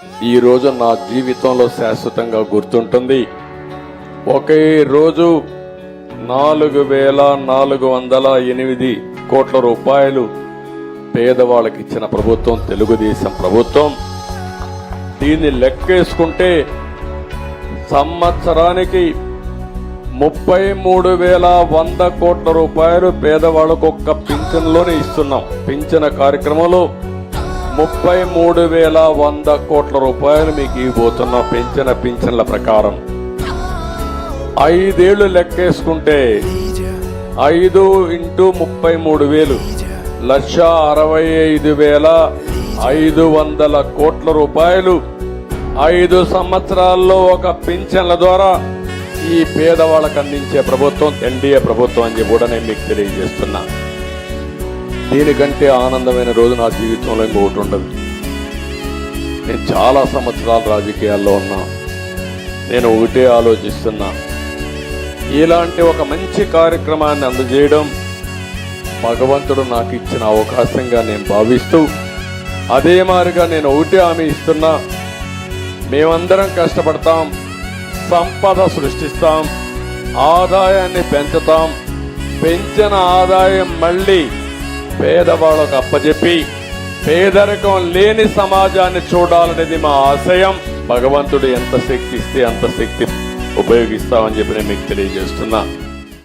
ఈ రోజు నా జీవితంలో శాశ్వతంగా గుర్తుంటుంది. ఒకే రోజు 4,408 కోట్ల రూపాయలు పేదవాళ్ళకి ఇచ్చిన ప్రభుత్వం తెలుగుదేశం ప్రభుత్వం. దీన్ని లెక్కేసుకుంటే సంవత్సరానికి 33,100 కోట్ల రూపాయలు పేదవాళ్ళకు ఒక్క పింఛన్లోనే ఇస్తున్నాం. పింఛన్ కార్యక్రమంలో 33,100 కోట్ల రూపాయలు మీకు ఇవ్వబోతున్నాం. పింఛన్ల ప్రకారం 5 ఏళ్లు లెక్కేసుకుంటే 5 × 33,000 1,65,500 కోట్ల రూపాయలు 5 సంవత్సరాల్లో ఒక పింఛన్ల ద్వారా ఈ పేదవాళ్ళకు అందించే ప్రభుత్వం ఎన్డీఏ ప్రభుత్వం అని చెప్పి కూడా నేను మీకు తెలియజేస్తున్నా. దీనికంటే ఆనందమైన రోజు నా జీవితంలో ఇంకొకటి ఉండదు. నేను చాలా సంవత్సరాలు రాజకీయాల్లో ఉన్నా. నేను ఒకటే ఆలోచిస్తున్నా, ఇలాంటి ఒక మంచి కార్యక్రమాన్ని అందజేయడం భగవంతుడు నాకు ఇచ్చిన అవకాశంగా నేను భావిస్తూ, అదే మాదిరిగా నేను ఒకటే హామీ ఇస్తున్నా, మేమందరం కష్టపడతాం, సంపద సృష్టిస్తాం, ఆదాయాన్ని పెంచుతాం, పెంచిన ఆదాయం మళ్ళీ పేదవాళ్ళకు అప్పచెప్పి పేదరికం లేని సమాజాన్ని చూడాలనేది మా ఆశయం. భగవంతుడు ఎంత శక్తి ఇస్తే అంత శక్తి ఉపయోగిస్తామని చెప్పి నేను మీకు తెలియజేస్తున్నా.